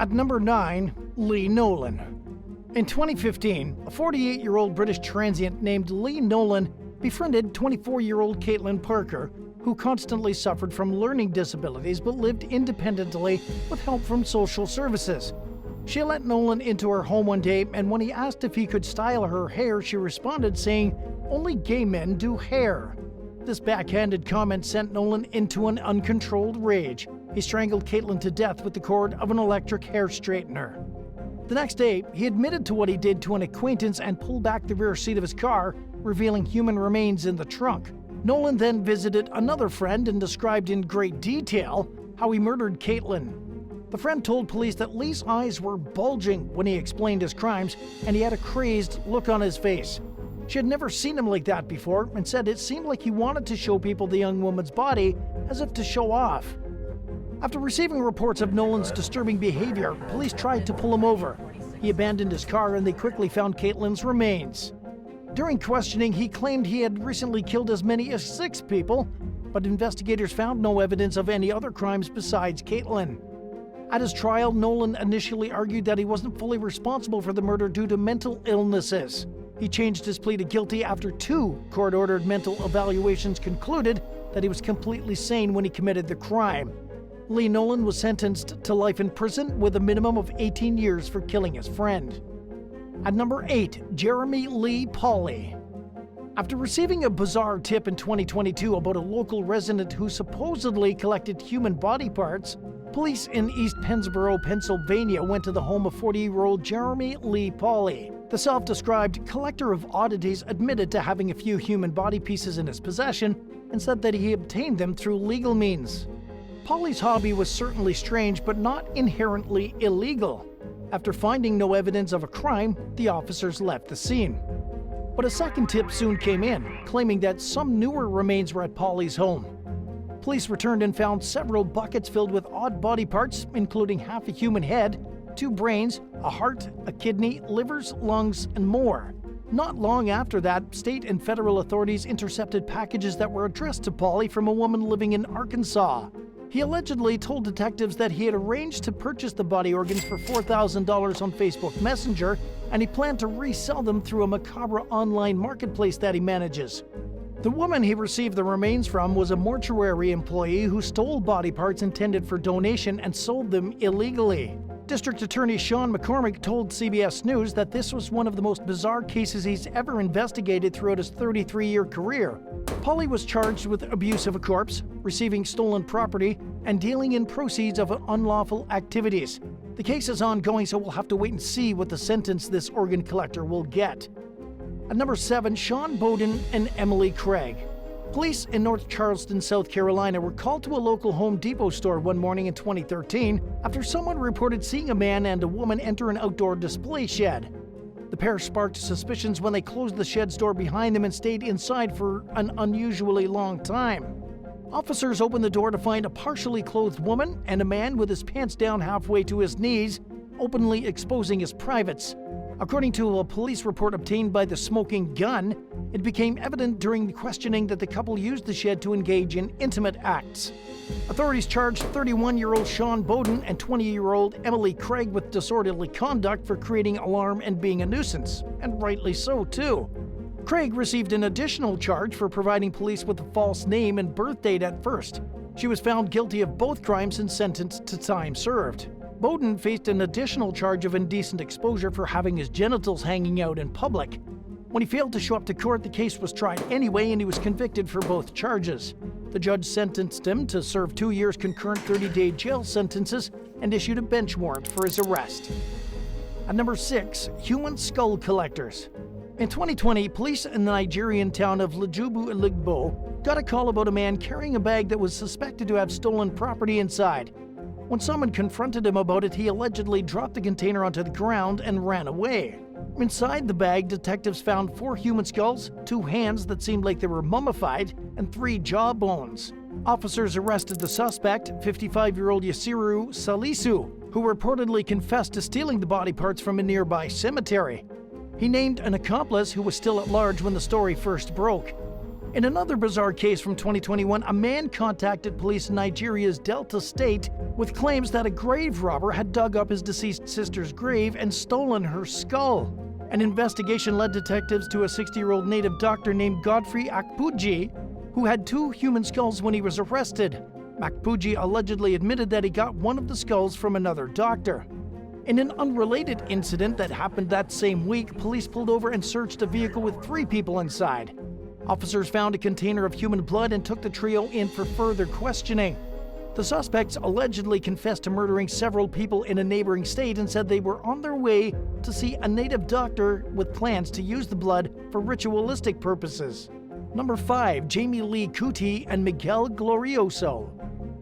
At number 9, Lee Nolan. In 2015, a 48-year-old British transient named Lee Nolan befriended 24-year-old Caitlin Parker, who constantly suffered from learning disabilities but lived independently with help from social services. She let Nolan into her home one day, and when he asked if he could style her hair, she responded saying, "Only gay men do hair." This backhanded comment sent Nolan into an uncontrolled rage. He strangled Caitlin to death with the cord of an electric hair straightener. The next day, he admitted to what he did to an acquaintance and pulled back the rear seat of his car, revealing human remains in the trunk. Nolan then visited another friend and described in great detail how he murdered Caitlin. The friend told police that Lee's eyes were bulging when he explained his crimes, and he had a crazed look on his face. She had never seen him like that before and said it seemed like he wanted to show people the young woman's body as if to show off. After receiving reports of Nolan's disturbing behavior, police tried to pull him over. He abandoned his car and they quickly found Caitlin's remains. During questioning, he claimed he had recently killed as many as 6 people, but investigators found no evidence of any other crimes besides Caitlin. At his trial, Nolan initially argued that he wasn't fully responsible for the murder due to mental illnesses. He changed his plea to guilty after 2 court-ordered mental evaluations concluded that he was completely sane when he committed the crime. Lee Nolan was sentenced to life in prison with a minimum of 18 years for killing his friend. At number 8, Jeremy Lee Pauley. After receiving a bizarre tip in 2022 about a local resident who supposedly collected human body parts, police in East Pennsboro, Pennsylvania went to the home of 40-year-old Jeremy Lee Pauley. The self-described collector of oddities admitted to having a few human body pieces in his possession and said that he obtained them through legal means. Pauley's hobby was certainly strange, but not inherently illegal. After finding no evidence of a crime, the officers left the scene. But a second tip soon came in, claiming that some newer remains were at Pauley's home. Police returned and found several buckets filled with odd body parts, including half a human head, 2 brains, a heart, a kidney, livers, lungs, and more. Not long after that, state and federal authorities intercepted packages that were addressed to Pauley from a woman living in Arkansas. He allegedly told detectives that he had arranged to purchase the body organs for $4,000 on Facebook Messenger, and he planned to resell them through a macabre online marketplace that he manages. The woman he received the remains from was a mortuary employee who stole body parts intended for donation and sold them illegally. District Attorney SHAUN McCormick told CBS News that this was one of the most bizarre cases he's ever investigated throughout his 33-year career. Pauley was charged with abuse of a corpse, receiving stolen property, and dealing in proceeds of unlawful activities. The case is ongoing, so we'll have to wait and see what the sentence this organ collector will get. At number 7, Sean Bowden and Emily Craig. Police in North Charleston, South Carolina were called to a local Home Depot store one morning in 2013 after someone reported seeing a man and a woman enter an outdoor display shed. The pair sparked suspicions when they closed the shed's door behind them and stayed inside for an unusually long time. Officers opened the door to find a partially clothed woman and a man with his pants down halfway to his knees, openly exposing his privates. According to a police report obtained by the Smoking Gun, it became evident during the questioning that the couple used the shed to engage in intimate acts. Authorities charged 31-year-old Sean Bowden and 20-year-old Emily Craig with disorderly conduct for creating alarm and being a nuisance, and rightly so, too. Craig received an additional charge for providing police with a false name and birth date at first. She was found guilty of both crimes and sentenced to time served. Bowden faced an additional charge of indecent exposure for having his genitals hanging out in public. When he failed to show up to court, the case was tried anyway and he was convicted for both charges. The judge sentenced him to serve 2 years concurrent 30-day jail sentences and issued a bench warrant for his arrest. At number 6, human skull collectors. In 2020, police in the Nigerian town of Lejubu-Iligbo got a call about a man carrying a bag that was suspected to have stolen property inside. When someone confronted him about it, he allegedly dropped the container onto the ground and ran away. Inside the bag, detectives found 4 human skulls, 2 hands that seemed like they were mummified, and 3 jaw bones. Officers arrested the suspect, 55-year-old Yasiru Salisu, who reportedly confessed to stealing the body parts from a nearby cemetery. He named an accomplice who was still at large when the story first broke. In another bizarre case from 2021, a man contacted police in Nigeria's Delta State with claims that a grave robber had dug up his deceased sister's grave and stolen her skull. An investigation led detectives to a 60-year-old native doctor named Godfrey Akpuji, who had 2 human skulls when he was arrested. Akpuji allegedly admitted that he got one of the skulls from another doctor. In an unrelated incident that happened that same week, police pulled over and searched a vehicle with 3 people inside. Officers found a container of human blood and took the trio in for further questioning. The suspects allegedly confessed to murdering several people in a neighboring state and said they were on their way to see a native doctor with plans to use the blood for ritualistic purposes. Number 5. Jamie Lee Curtis and Miguel Glorioso.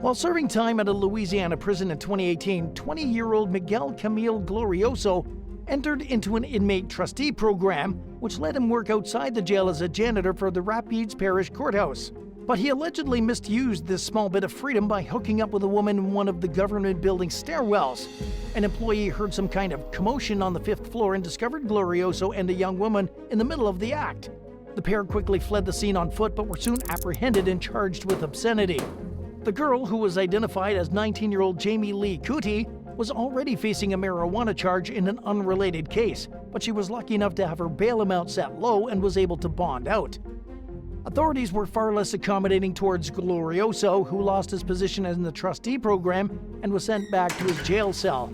While serving time at a Louisiana prison in 2018, 20-year-old Miguel Camille Glorioso entered into an inmate trustee program, which let him work outside the jail as a janitor for the Rapides Parish Courthouse. But he allegedly misused this small bit of freedom by hooking up with a woman in one of the government building stairwells. An employee heard some kind of commotion on the 5th floor and discovered Glorioso and a young woman in the middle of the act. The pair quickly fled the scene on foot but were soon apprehended and charged with obscenity. The girl, who was identified as 19-year-old Jamie Lee Curtis, was already facing a marijuana charge in an unrelated case, but she was lucky enough to have her bail amount set low and was able to bond out. Authorities were far less accommodating towards Glorioso, who lost his position in the trustee program and was sent back to his jail cell.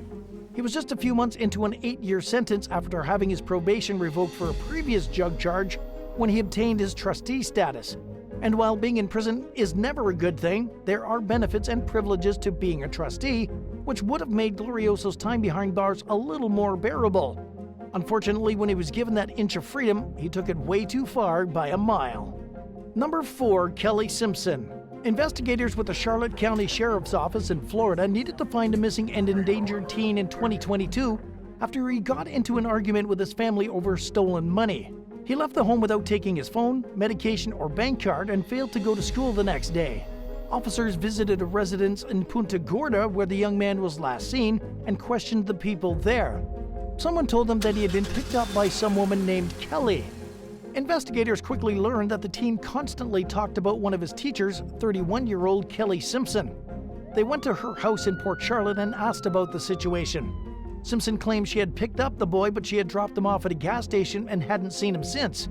He was just a few months into an 8-year sentence after having his probation revoked for a previous drug charge when he obtained his trustee status. And while being in prison is never a good thing, there are benefits and privileges to being a trustee, which would have made Glorioso's time behind bars a little more bearable. Unfortunately, when he was given that inch of freedom, he took it way too far by a mile. Number 4. Kelly Simpson. Investigators with the Charlotte County Sheriff's Office in Florida needed to find a missing and endangered teen in 2022 after he got into an argument with his family over stolen money. He left the home without taking his phone, medication, or bank card and failed to go to school the next day. Officers visited a residence in Punta Gorda where the young man was last seen and questioned the people there. Someone told them that he had been picked up by some woman named Kelly. Investigators quickly learned that the teen constantly talked about one of his teachers, 31-year-old Kelly Simpson. They went to her house in Port Charlotte and asked about the situation. Simpson claimed she had picked up the boy, but she had dropped him off at a gas station and hadn't seen him since.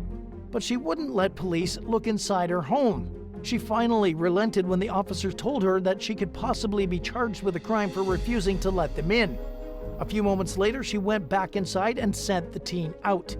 But she wouldn't let police look inside her home. She finally relented when the officers told her that she could possibly be charged with a crime for refusing to let them in. A few moments later, she went back inside and sent the teen out.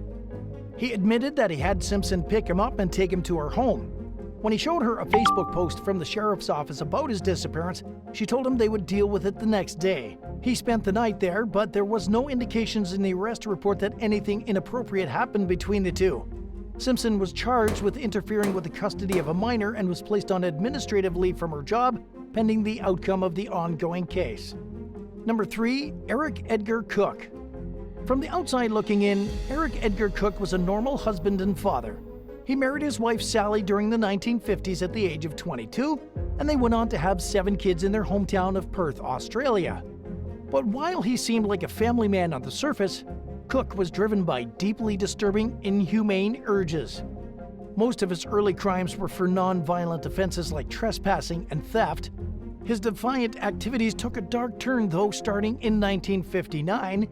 He admitted that he had Simpson pick him up and take him to her home. When he showed her a Facebook post from the sheriff's office about his disappearance, she told him they would deal with it the next day. He spent the night there, but there was no indications in the arrest report that anything inappropriate happened between the two. Simpson was charged with interfering with the custody of a minor and was placed on administrative leave from her job, pending the outcome of the ongoing case. Number 3. Eric Edgar Cook. From the outside looking in, Eric Edgar Cook was a normal husband and father. He married his wife Sally during the 1950s at the age of 22, and they went on to have 7 kids in their hometown of Perth, Australia. But while he seemed like a family man on the surface, Cook was driven by deeply disturbing, inhumane urges. Most of his early crimes were for non-violent offenses like trespassing and theft. His defiant activities took a dark turn, though, starting in 1959,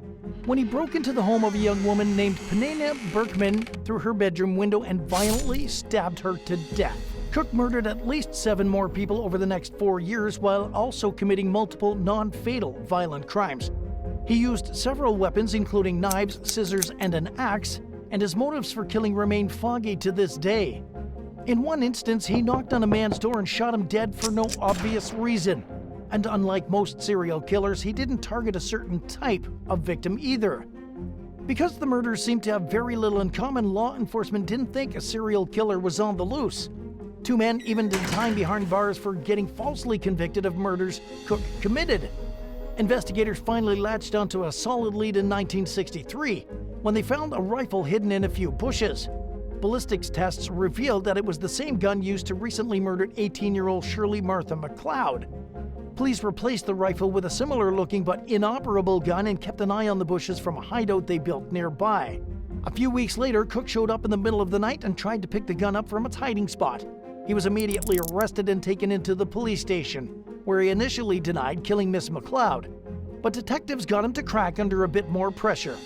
when he broke into the home of a young woman named Penina Berkman through her bedroom window and violently stabbed her to death. Cook murdered at least 7 more people over the next 4 years while also committing multiple non-fatal violent crimes. He used several weapons, including knives, scissors, and an axe, and his motives for killing remain foggy to this day. In one instance, he knocked on a man's door and shot him dead for no obvious reason. And unlike most serial killers, he didn't target a certain type of victim either. Because the murders seemed to have very little in common, law enforcement didn't think a serial killer was on the loose. 2 men even did time behind bars for getting falsely convicted of murders Cook committed. Investigators finally latched onto a solid lead in 1963 when they found a rifle hidden in a few bushes. Ballistics tests revealed that it was the same gun used to recently murdered 18-year-old Shirley Martha McLeod. Police replaced the rifle with a similar-looking but inoperable gun and kept an eye on the bushes from a hideout they built nearby. A few weeks later, Cook showed up in the middle of the night and tried to pick the gun up from its hiding spot. He was immediately arrested and taken into the police station, where he initially denied killing Miss McLeod. But detectives got him to crack under a bit more pressure.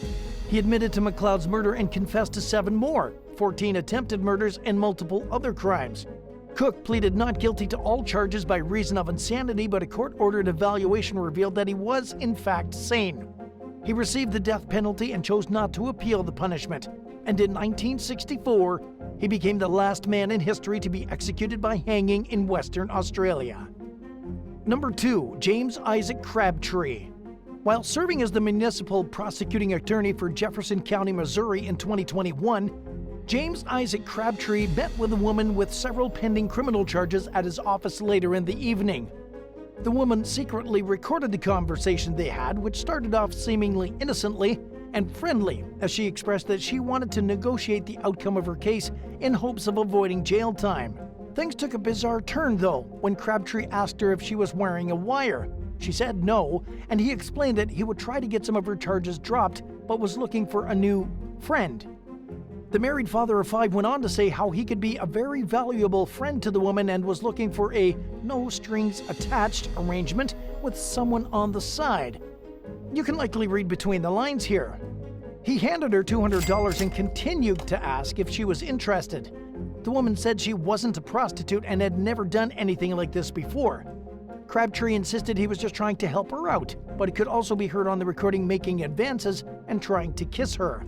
He admitted to McLeod's murder and confessed to 7 more, 14 attempted murders and multiple other crimes. Cook pleaded not guilty to all charges by reason of insanity, but a court-ordered evaluation revealed that he was, in fact, sane. He received the death penalty and chose not to appeal the punishment. And in 1964, he became the last man in history to be executed by hanging in Western Australia. Number 2. James Isaac Crabtree. While serving as the municipal prosecuting attorney for Jefferson County, Missouri in 2021, James Isaac Crabtree met with a woman with several pending criminal charges at his office later in the evening. The woman secretly recorded the conversation they had, which started off seemingly innocently and friendly, as she expressed that she wanted to negotiate the outcome of her case in hopes of avoiding jail time. Things took a bizarre turn, though, when Crabtree asked her if she was wearing a wire. She said no, and he explained that he would try to get some of her charges dropped, but was looking for a new friend. The married father of 5 went on to say how he could be a very valuable friend to the woman and was looking for a no-strings-attached arrangement with someone on the side. You can likely read between the lines here. He handed her $200 and continued to ask if she was interested. The woman said she wasn't a prostitute and had never done anything like this before. Crabtree insisted he was just trying to help her out, but he could also be heard on the recording making advances and trying to kiss her.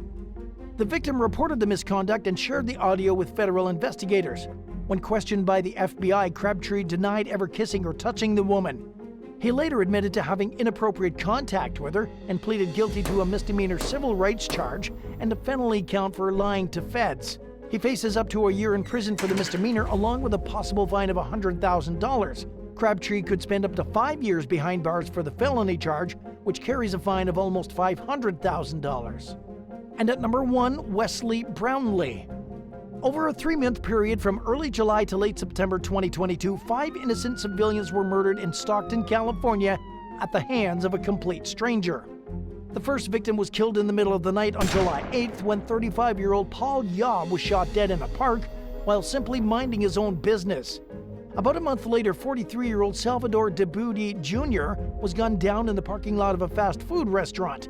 The victim reported the misconduct and shared the audio with federal investigators. When questioned by the FBI, Crabtree denied ever kissing or touching the woman. He later admitted to having inappropriate contact with her and pleaded guilty to a misdemeanor civil rights charge and a felony count for lying to feds. He faces up to a year in prison for the misdemeanor, along with a possible fine of $100,000. Crabtree could spend up to 5 years behind bars for the felony charge, which carries a fine of almost $500,000. And at number 1, Wesley Brownlee. Over a 3-month period from early July to late September 2022, 5 innocent civilians were murdered in Stockton, California at the hands of a complete stranger. The first victim was killed in the middle of the night on July 8th when 35-year-old Paul Yaw was shot dead in a park while simply minding his own business. About a month later, 43-year-old Salvador DeBoudi Jr. was gunned down in the parking lot of a fast food restaurant.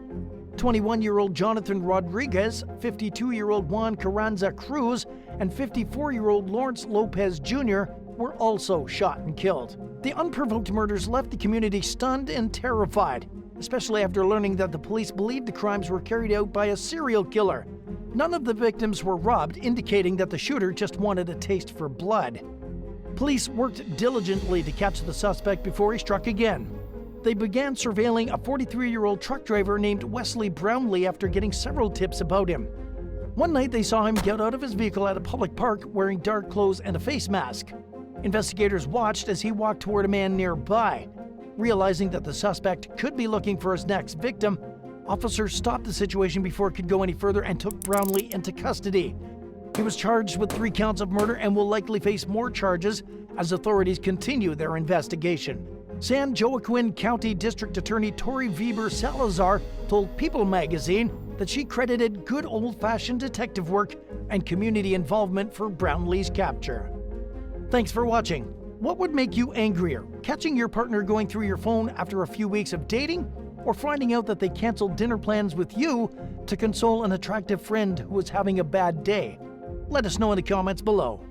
21-year-old Jonathan Rodriguez, 52-year-old Juan Carranza Cruz, and 54-year-old Lawrence Lopez Jr. were also shot and killed. The unprovoked murders left the community stunned and terrified, especially after learning that the police believed the crimes were carried out by a serial killer. None of the victims were robbed, indicating that the shooter just wanted a taste for blood. Police worked diligently to catch the suspect before he struck again. They began surveilling a 43-year-old truck driver named Wesley Brownlee after getting several tips about him. One night they saw him get out of his vehicle at a public park wearing dark clothes and a face mask. Investigators watched as he walked toward a man nearby. Realizing that the suspect could be looking for his next victim, officers stopped the situation before it could go any further and took Brownlee into custody. He was charged with 3 counts of murder and will likely face more charges as authorities continue their investigation. San Joaquin County District Attorney Tori Weber Salazar told People magazine that she credited good old-fashioned detective work and community involvement for Brownlee's capture. Thanks for watching. What would make you angrier, catching your partner going through your phone after a few weeks of dating, or finding out that they canceled dinner plans with you to console an attractive friend who was having a bad day? Let us know in the comments below.